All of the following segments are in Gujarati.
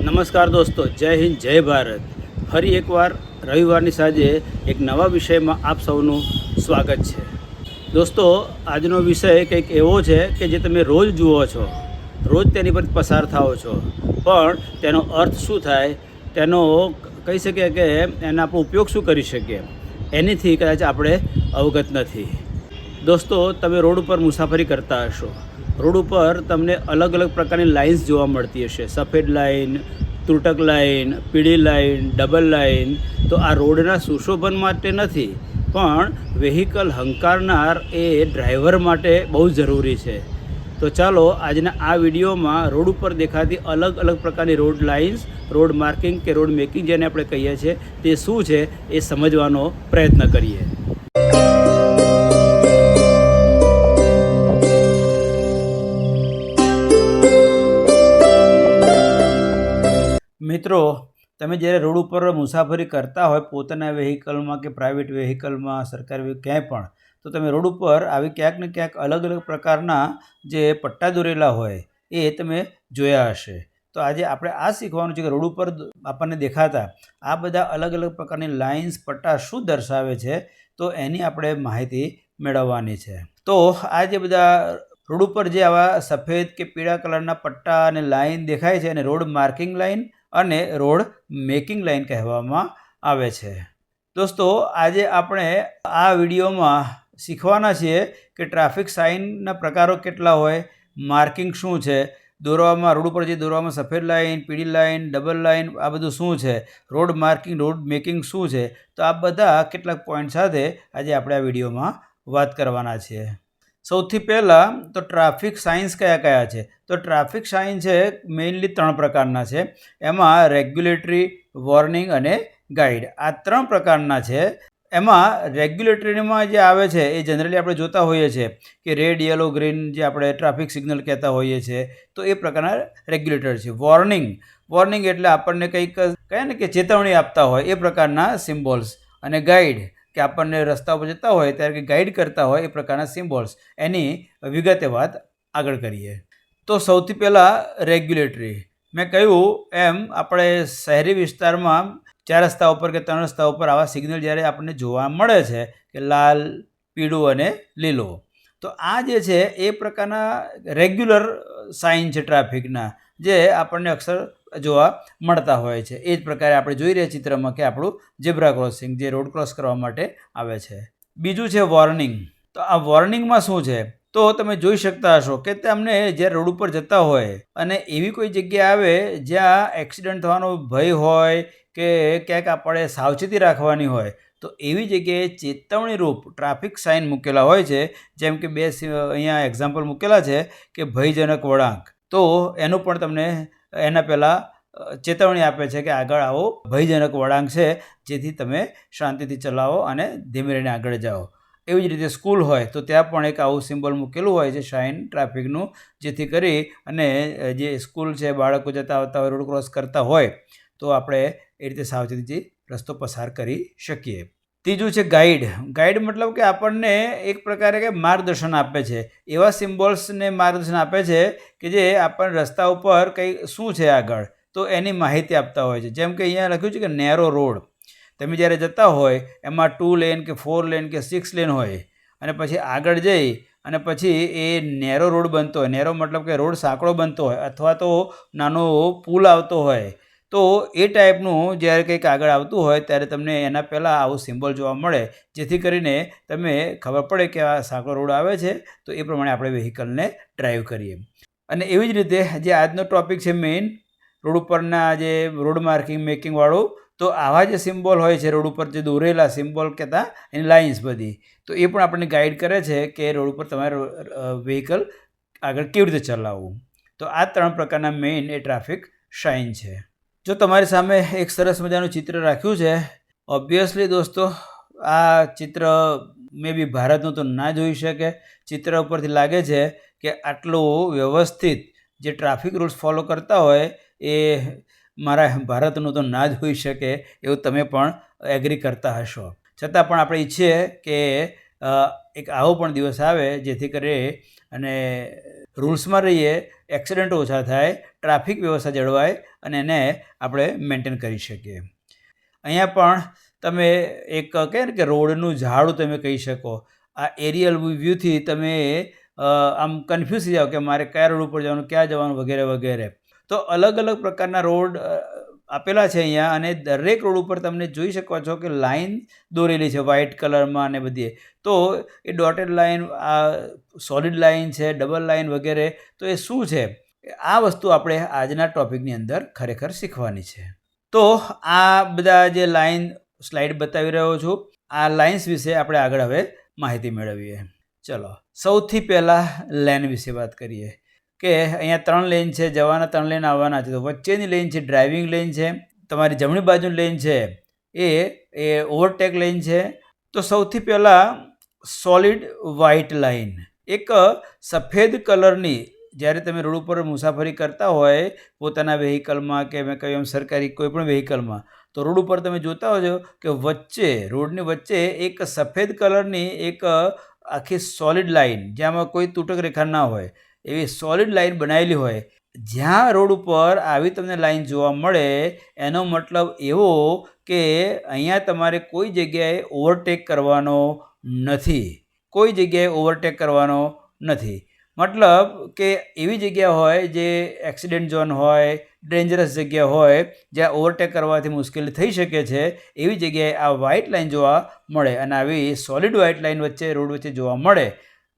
નમસ્કાર દોસ્તો, જય હિન્દ, જય ભારત. ફરી એકવાર રવિવારની સાંજે એક નવા વિષયમાં આપ સૌનું સ્વાગત છે. દોસ્તો, આજનો વિષય કંઈક એવો છે કે જે તમે રોજ જુઓ છો, રોજ તેની પર પસાર થાઓ છો, પણ તેનો અર્થ શું થાય, તેનો કહી શકીએ કે એનો આપણો ઉપયોગ શું કરી શકીએ, એનીથી કદાચ આપણે અવગત નથી. દોસ્તો, તમે રોડ ઉપર મુસાફરી કરતા હશો. રોડ ઉપર તમને અલગ અલગ પ્રકારની લાઇન્સ જોવા મળતી હશે. સફેદ લાઇન, ત્રુટક લાઇન, પીળી લાઇન, ડબલ લાઇન. તો આ રોડના સુશોભન માટે નથી, પણ વ્હીકલ હંકારનાર એ ડ્રાઈવર માટે બહુ જરૂરી છે. તો ચાલો આજના આ વિડીયોમાં રોડ ઉપર દેખાતી અલગ અલગ પ્રકારની રોડ લાઇન્સ, રોડ માર્કિંગ કે રોડ મેકિંગ જેને આપણે કહીએ છીએ, તે શું છે એ સમજવાનો પ્રયત્ન કરીએ. મિત્રો, તમે જ્યારે રોડ ઉપર મુસાફરી કરતા હોય, પોતાના વ્હીકલમાં કે પ્રાઇવેટ વ્હીકલમાં, સરકારી ક્યાંય પણ, તો તમે રોડ ઉપર આવી ક્યાંક ને ક્યાંક અલગ અલગ પ્રકારના જે પટ્ટા દોરેલા હોય એ તમે જોયા હશે. તો આજે આપણે આ શીખવાનું છે કે રોડ ઉપર આપણને દેખાતા આ બધા અલગ અલગ પ્રકારની લાઇન્સ, પટ્ટા શું દર્શાવે છે, તો એની આપણે માહિતી મેળવવાની છે. તો આ જે બધા રોડ ઉપર જે આવા સફેદ કે પીળા કલરના પટ્ટા અને લાઇન દેખાય છે, એને રોડ માર્કિંગ લાઇન અને રોડ મેકિંગ લાઇન કહેવામાં આવે છે. દોસ્તો, આજે આપણે આ વિડીયોમાં શીખવાના છીએ કે ટ્રાફિક સાઇનના પ્રકારો કેટલા હોય, માર્કિંગ શું છે, દોરવામાં રોડ ઉપર જે દોરવામાં સફેદ લાઇન, પીળી લાઇન, ડબલ લાઇન, આ બધું શું છે, રોડ માર્કિંગ, રોડ મેકિંગ શું છે. તો આ બધા કેટલાક પોઈન્ટ સાથે આજે આપણે આ વિડીયોમાં વાત કરવાના છીએ. સૌથી પહેલાં તો ટ્રાફિક સાઇન્સ કયા કયા છે? તો ટ્રાફિક સાઇન છે મેઇનલી 3 પ્રકારના છે. એમાં રેગ્યુલેટરી, વોર્નિંગ અને ગાઈડ, આ 3 પ્રકારના છે. એમાં રેગ્યુલેટરીમાં જે આવે છે એ જનરલી આપણે જોતા હોઈએ છીએ કે રેડ, યલો, ગ્રીન જે આપણે ટ્રાફિક સિગ્નલ કહેતા હોઈએ છીએ, તો એ પ્રકારના રેગ્યુલેટર છે. વોર્નિંગ એટલે આપણને કંઈક કહે ને કે ચેતવણી આપતા હોય એ પ્રકારના સિમ્બોલ્સ. અને ગાઈડ કે આપણને રસ્તા ઉપર જતા હોય ત્યારે કે ગાઈડ કરતા હોય એ પ્રકારના સિમ્બોલ્સ. એની વિગતે વાત આગળ કરીએ. તો સૌથી પહેલાં રેગ્યુલેટરી. મેં કહ્યું એમ આપણે શહેરી વિસ્તારમાં 4 રસ્તા ઉપર કે 3 રસ્તા ઉપર આવા સિગ્નલ જ્યારે આપણને જોવા મળે છે કે લાલ, પીળું અને લીલો, તો આ જે છે એ પ્રકારના રેગ્યુલર સાઇન છે ટ્રાફિકના, જે આપણને અક્ષર જોવા મળતા હોય છે. એ જ પ્રકારે આપણે જોઈ રહ્યા ચિત્રમાં કે આપણું ઝેબ્રા ક્રોસિંગ જે રોડ ક્રોસ કરવા માટે આવે છે. બીજું છે વોર્નિંગ. તો આ વોર્નિંગમાં શું છે? તો તમે જોઈ શકતા હશો કે તમને જ્યારે રોડ ઉપર જતા હોય અને એવી કોઈ જગ્યા આવે જ્યાં એક્સિડન્ટ થવાનો ભય હોય કે ક્યાંક આપણે સાવચેતી રાખવાની હોય, તો એવી જગ્યાએ ચેતવણીરૂપ ટ્રાફિક સાઇન મૂકેલા હોય છે. જેમ કે અહીંયા એક્ઝામ્પલ મૂકેલા છે કે ભયજનક વળાંક. તો એનું પણ તમને એના પહેલાં ચેતવણી આપે છે કે આગળ આવો ભયજનક વળાંક છે, જેથી તમે શાંતિથી ચલાવો અને ધીમે રહીને આગળ જાઓ. એવી જ રીતે સ્કૂલ હોય તો ત્યાં પણ એક આવું સિમ્બોલ મૂકેલું હોય છે સાઇન ટ્રાફિકનું, જેથી કરી અને જે સ્કૂલ છે, બાળકો જતા આવતા હોય, રોડ ક્રોસ કરતા હોય તો આપણે એ રીતે સાવચેતીથી રસ્તો પસાર કરી શકીએ. ત્રીજું છે ગાઈડ. મતલબ કે આપણને એક પ્રકારે કે માર્ગદર્શન આપે છે. એવા સિમ્બોલ્સને માર્ગદર્શન આપે છે કે જે આપણને રસ્તા ઉપર કંઈ શું છે આગળ, તો એની માહિતી આપતા હોય છે. જેમ કે અહીંયા લખ્યું છે કે નેરો રોડ. તમે જ્યારે જતા હોય એમાં 2 લેન કે 4 લેન કે 6 લેન હોય અને પછી આગળ જઈ અને પછી એ નેરો રોડ બનતો હોય. નેરો મતલબ કે રોડ સાંકડો બનતો હોય અથવા તો નાનો પુલ આવતો હોય, તો એ ટાઈપનું જ્યારે કંઈક આગળ આવતું હોય ત્યારે તમને એના પહેલાં આવું સિમ્બોલ જોવા મળે, જેથી કરીને તમે ખબર પડે કે આ સાંકડો રોડ આવે છે, તો એ પ્રમાણે આપણે વ્હીકલને ડ્રાઈવ કરીએ. અને એવી જ રીતે જે આજનો ટૉપિક છે મેઇન, રોડ ઉપરના જે રોડ માર્કિંગ મેકિંગવાળું, તો આવા જે સિમ્બોલ હોય છે રોડ ઉપર, જે દોરેલા સિમ્બોલ કહેતા એની લાઇન્સ બધી, તો એ પણ આપણને ગાઈડ કરે છે કે રોડ ઉપર તમારે વ્હીકલ આગળ કેવી રીતે ચલાવવું. તો આ 3 પ્રકારના મેઇન એ ટ્રાફિક સાઇન છે. જો તમારી સામે એક સરસ મજાનું ચિત્ર રાખ્યું છે, ઓબ્વિયસલી દોસ્તો આ ચિત્ર મે બી ભારતનું તો ના જોઈ શકે. ચિત્ર ઉપરથી લાગે છે કે આટલું વ્યવસ્થિત જે ટ્રાફિક રૂલ્સ ફોલો કરતા હોય એ મારા ભારતનું તો ના જ હોઈ શકે, એવું તમે પણ એગ્રી કરતા હશો. છતાં પણ આપણે ઈચ્છીએ કે એક આવો પણ દિવસ આવે જેથી કરી અને રૂલ્સમાં રહીએ એક્સિડન્ટ ઓછા થાય, ટ્રાફિક વ્યવસ્થા જળવાય અને એને આપણે મેન્ટેન કરી શકીએ. અહીંયા પણ તમે એક કહે ને કે રોડનું ઝાડું તમે કહી શકો. આ એરિયલ વ્યૂથી તમે આમ કન્ફ્યુઝ થઈ જાઓ કે મારે કયા રોડ ઉપર જવાનું, ક્યાં જવાનું વગેરે વગેરે. તો અલગ અલગ પ્રકારના રોડ આપેલા છે અહીંયા, અને દરેક રોડ ઉપર તમને જોઈ શકો છો કે લાઇન દોરેલી છે વ્હાઇટ કલરમાં અને બધી. તો એ ડોટેડ લાઇન, આ સોલિડ લાઇન છે, ડબલ લાઇન વગેરે, તો એ શું છે, આ વસ્તુ આપણે આજના ટોપિકની અંદર ખરેખર શીખવાની છે. તો આ બધા જે લાઇન સ્લાઇડ બતાવી રહ્યો છું, આ લાઇન્સ વિશે આપણે આગળ હવે માહિતી મેળવીએ. ચલો, સૌથી પહેલાં લેન વિશે વાત કરીએ કે અહીંયા 3 લેન છે, જવાના 3 લેન આવવાના છે. તો વચ્ચેની લેન છે ડ્રાઇવિંગ લેન છે, તમારી જમણી બાજુની લેન છે એ ઓવરટેક લેન છે. તો સૌથી પહેલાં સોલિડ વ્હાઇટ લાઇન, એક સફેદ કલરની, જ્યારે તમે રોડ ઉપર મુસાફરી કરતા હોય પોતાના વ્હીકલમાં કે મેં કહ્યું એમ સરકારી કોઈ પણ વ્હીકલમાં, તો રોડ ઉપર તમે જોતા હોજો કે વચ્ચે, રોડની વચ્ચે એક સફેદ કલરની એક આખી સોલિડ લાઇન, જેમાં કોઈ તૂટક રેખા ના હોય એવી સોલિડ લાઇન બનાવેલી હોય. જ્યાં રોડ ઉપર આવી તમને લાઇન જોવા મળે એનો મતલબ એવો કે અહીંયા તમારે કોઈ જગ્યાએ ઓવરટેક કરવાનો નથી, કોઈ જગ્યાએ ઓવરટેક કરવાનો નથી. મતલબ કે એવી જગ્યા હોય જે એક્સિડન્ટ ઝોન હોય, ડેન્જરસ જગ્યા હોય, જ્યાં ઓવરટેક કરવાથી મુશ્કેલી થઈ શકે છે, એવી જગ્યાએ આ વ્હાઇટ લાઇન જોવા મળે અને આવી સોલિડ વ્હાઇટ લાઇન વચ્ચે, રોડ વચ્ચે જોવા મળે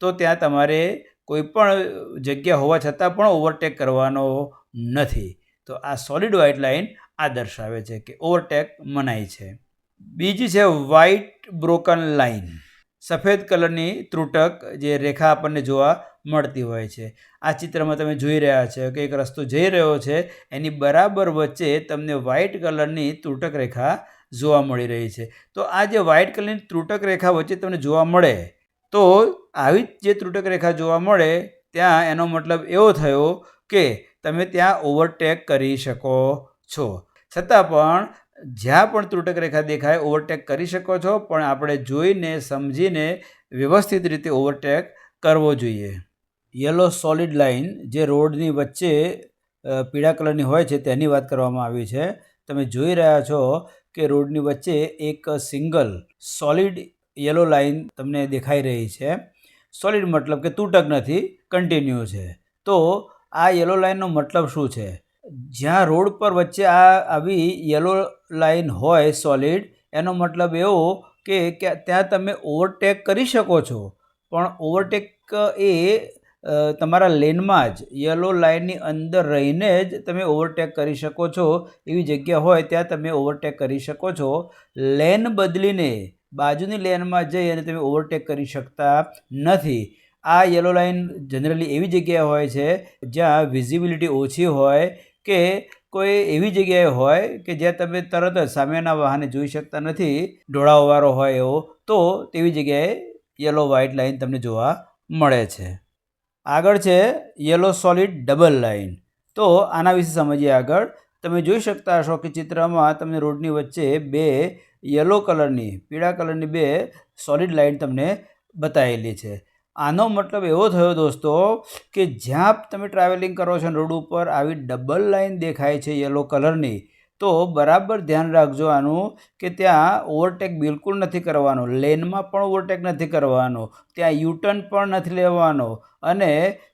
તો ત્યાં તમારે કોઈ પણ જગ્યા હોવા છતાં પણ ઓવરટેક કરવાનો નથી. તો આ સોલિડ વ્હાઇટ લાઇન આ દર્શાવે છે કે ઓવરટેક મનાય છે. બીજી છે વ્હાઇટ બ્રોકન લાઇન, સફેદ કલરની ત્રુટક જે રેખા આપણને જોવા મળતી હોય છે. આ ચિત્રમાં તમે જોઈ રહ્યા છો કે એક રસ્તો જઈ રહ્યો છે, એની બરાબર વચ્ચે તમને વ્હાઇટ કલરની ત્રુટક રેખા જોવા મળી રહી છે. તો આ જે વ્હાઇટ કલરની ત્રુટક રેખા વચ્ચે તમને જોવા મળે, તો આવી જે ત્રુટક રેખા જોવા મળે ત્યાં એનો મતલબ એવો થયો કે તમે ત્યાં ઓવરટેક કરી શકો છો. છતાં પણ જ્યાં પણ ત્રુટક રેખા દેખાય ઓવરટેક કરી શકો છો, પણ આપણે જોઈને સમજીને વ્યવસ્થિત રીતે ઓવરટેક કરવો જોઈએ. યલો સોલિડ લાઇન જે રોડની વચ્ચે પીળા કલરની હોય છે તેની વાત કરવામાં આવી છે. તમે જોઈ રહ્યા છો કે રોડની વચ્ચે એક સિંગલ સોલિડ યલો લાઇન તમને દેખાઈ રહી છે. સોલિડ મતલબ કે તૂટક નથી, કન્ટિન્યુ છે. તો આ યલો લાઇનનો મતલબ શું છે? જ્યાં રોડ પર વચ્ચે આવી યલો લાઇન હોય સોલિડ, એનો મતલબ એવો કે ત્યાં તમે ઓવરટેક કરી શકો છો, પણ ઓવરટેક એ તમારા લેનમાં જ યલો લાઇનની અંદર રહીને જ તમે ઓવરટેક કરી શકો છો. એવી જગ્યા હોય ત્યાં તમે ઓવરટેક કરી શકો છો. લેન બદલીને બાજુની લેનમાં જઈ અને તમે ઓવરટેક કરી શકતા નથી. આ યલો લાઇન જનરલી એવી જગ્યાએ હોય છે જ્યાં વિઝિબિલિટી ઓછી હોય કે કોઈ એવી જગ્યાએ હોય કે જ્યાં તમે તરત જ સામેના વાહને જોઈ શકતા નથી, ઢોળાવવાળો હોય એવો, તો તેવી જગ્યાએ યલો વ્હાઇટ લાઇન તમને જોવા મળે છે. આગળ છે યલો સોલિડ ડબલ લાઇન. તો આના વિશે સમજીએ આગળ. તમે જોઈ શકતા હશો કે ચિત્રમાં તમને રોડની વચ્ચે બે યલો કલરની, પીળા કલરની બે સોલિડ લાઇન તમને બતાવેલી છે. આનો મતલબ એવો થયો દોસ્તો કે જ્યાં તમે ટ્રાવેલિંગ કરો છો રોડ ઉપર આવી ડબલ લાઇન દેખાય છે યલો કલરની, તો બરાબર ધ્યાન રાખજો આનું કે ત્યાં ઓવરટેક બિલકુલ નથી કરવાનો, લેનમાં પણ ઓવરટેક નથી કરવાનો, ત્યાં યુટર્ન પણ નથી લેવાનો અને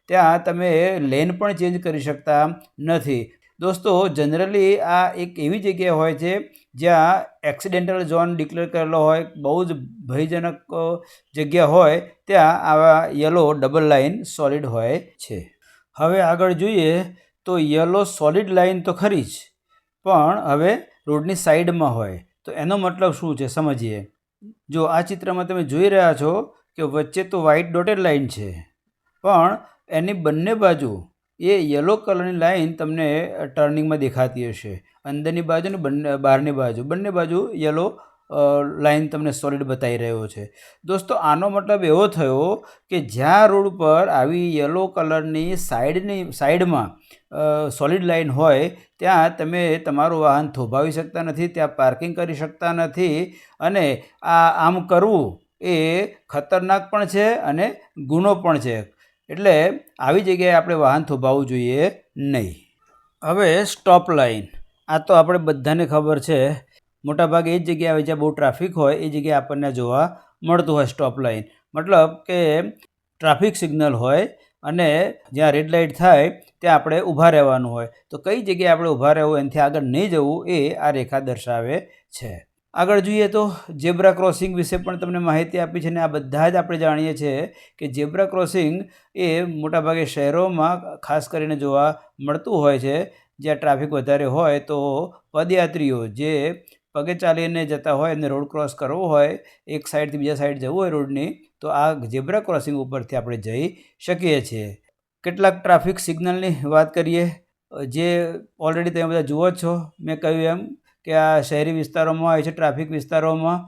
ત્યાં તમે લેન પણ ચેન્જ કરી શકતા નથી. દોસ્તો જનરલી આ એક એવી જગ્યા હોય છે જ્યાં એક્સિડેન્ટલ ઝોન ડિક્લેર કરેલો હોય, બહુ જ ભયજનક જગ્યા હોય, ત્યાં આવા યલો ડબલ લાઇન સોલિડ હોય છે. હવે આગળ જોઈએ તો યલો સોલિડ લાઇન તો ખરી જ, પણ હવે રોડની સાઈડમાં હોય તો એનો મતલબ શું છે સમજીએ. જો આ ચિત્રમાં તમે જોઈ રહ્યા છો કે વચ્ચે તો વ્હાઇટ ડોટેડ લાઇન છે, પણ એની બંને બાજુ એ યલો કલરની લાઇન તમને ટર્નિંગમાં દેખાતી હશે. અંદરની બાજુ ને બહારની બાજુ, બંને બાજુ યલો લાઇન તમને સોલિડ બતાવી રહ્યો છે. દોસ્તો આનો મતલબ એવો થયો કે જ્યાં રોડ પર આવી યલો કલરની સાઈડમાં સોલિડ લાઇન હોય ત્યાં તમે તમારું વાહન થોભાવી શકતા નથી, ત્યાં પાર્કિંગ કરી શકતા નથી, અને આમ કરવું એ ખતરનાક પણ છે અને ગુનો પણ છે. એટલે આવી જગ્યાએ આપણે વાહન થોભાવવું જોઈએ નહીં. હવે સ્ટોપ લાઇન, આ તો આપણે બધાને ખબર છે, મોટાભાગે એ જ જગ્યાએ આવે જ્યાં બહુ ટ્રાફિક હોય એ જગ્યાએ આપણને જોવા મળતું હોય સ્ટોપ લાઇન. મતલબ કે ટ્રાફિક સિગ્નલ હોય અને જ્યાં રેડ લાઇટ થાય ત્યાં આપણે ઊભા રહેવાનું હોય. તો કઈ જગ્યાએ આપણે ઊભા રહેવું, એનાથી આગળ નહીં જવું, એ આ રેખા દર્શાવે છે. આગળ જોઈએ તો ઝેબ્રા ક્રોસિંગ વિશે પણ તમને માહિતી આપી છે, ને આ બધા જ આપણે જાણીએ છીએ કે ઝેબ્રા ક્રોસિંગ એ મોટાભાગે શહેરોમાં ખાસ કરીને જોવા મળતું હોય છે, જ્યાં ટ્રાફિક વધારે હોય તો પદયાત્રીઓ જે પગે ચાલીને જતા હોય અને રોડ ક્રોસ કરવો હોય, એક સાઈડથી બીજા સાઈડ જવું હોય રોડની, તો આ ઝેબ્રા ક્રોસિંગ ઉપરથી આપણે જઈ શકીએ છીએ. કેટલાક ટ્રાફિક સિગ્નલની વાત કરીએ, જે ઓલરેડી તમે બધા જુઓ જ છો. મેં કહ્યું એમ કે આ શહેરી વિસ્તારોમાં હોય છે, ટ્રાફિક વિસ્તારોમાં,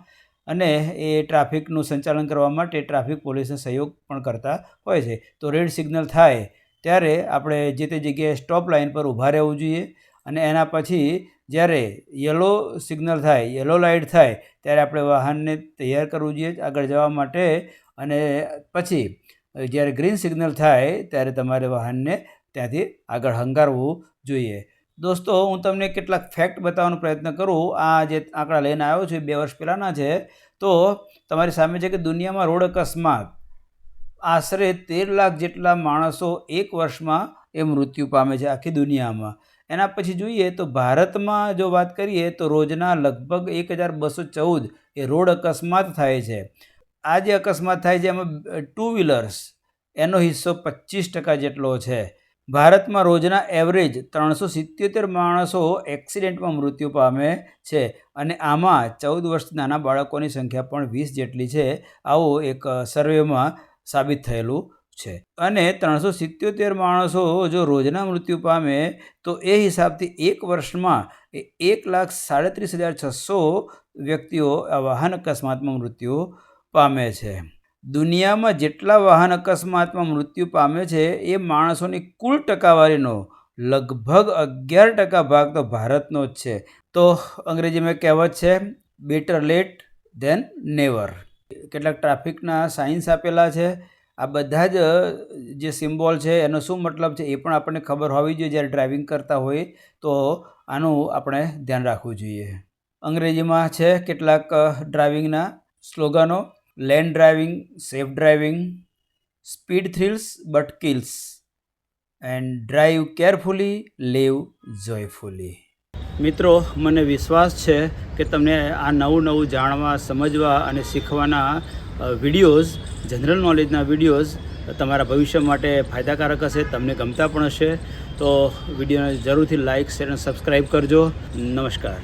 અને એ ટ્રાફિકનું સંચાલન કરવા માટે ટ્રાફિક પોલીસનો સહયોગ પણ કરતા હોય છે. તો રેડ સિગ્નલ થાય ત્યારે આપણે જે તે જગ્યાએ સ્ટોપ લાઇન પર ઊભા રહેવું જોઈએ, અને એના પછી જ્યારે યલો સિગ્નલ થાય, યલો લાઇટ થાય, ત્યારે આપણે વાહનને તૈયાર કરવું જોઈએ આગળ જવા માટે, અને પછી જ્યારે ગ્રીન સિગ્નલ થાય ત્યારે તમારે વાહનને ત્યાંથી આગળ હંકારવું જોઈએ. દોસ્તો, હું તમને કેટલાક ફેક્ટ બતાવવાનો પ્રયત્ન કરું. આ જે આંકડા લઈને આવ્યો છું એ 2 વર્ષ પહેલાંના છે. તો તમારી સામે છે કે દુનિયામાં રોડ અકસ્માત આશરે 13 લાખ જેટલા માણસો એક વર્ષમાં એ મૃત્યુ પામે છે આખી દુનિયામાં. એના પછી જોઈએ તો ભારતમાં જો વાત કરીએ તો રોજના લગભગ 1214 એ રોડ અકસ્માત થાય છે. આ જે અકસ્માત થાય છે એમાં 2 વ્હીલર્સ એનો હિસ્સો 25% જેટલો છે. ભારતમાં રોજના એવરેજ 377 માણસો એક્સિડન્ટમાં મૃત્યુ પામે છે, અને આમાં 14 વર્ષથી નાના બાળકોની સંખ્યા પણ 20 જેટલી છે, આવું એક સર્વેમાં સાબિત થયેલું છે. અને 377 માણસો જો રોજના મૃત્યુ પામે તો એ હિસાબથી એક વર્ષમાં 1,37,600 વ્યક્તિઓ આ વાહન અકસ્માતમાં મૃત્યુ પામે છે. દુનિયામાં જેટલા વાહન અકસ્માતમાં મૃત્યુ પામે છે એ માણસોની કુલ ટકાવારીનો લગભગ 11% ભાગ તો ભારતનો જ છે. તો અંગ્રેજીમાં કહેવત છે, બેટર લેટ ધેન નેવર. કેટલાક ટ્રાફિકના સાઇન્સ આપેલા છે. આ બધા જ જે સિમ્બોલ છે એનો શું મતલબ છે એ પણ આપણને ખબર હોવી જોઈએ જ્યારે ડ્રાઇવિંગ કરતા હોય, તો આનું આપણે ધ્યાન રાખવું જોઈએ. અંગ્રેજીમાં છે કેટલાક ડ્રાઇવિંગના સ્લોગનો: lane driving, safe driving, speed thrills but kills, and drive carefully, leave joyfully. મિત્રો, મને વિશ્વાસ છે કે તમને આ નવું જાણવા, સમજવા અને શીખવાના વિડીયોઝ, જનરલ નોલેજના વિડીયોઝ તમારા ભવિષ્ય માટે ફાયદાકારક હશે, તમને ગમતા પણ હશે. તો વિડીયોને જરૂરથી લાઇક, શેર અને સબસ્ક્રાઈબ કરજો. નમસ્કાર.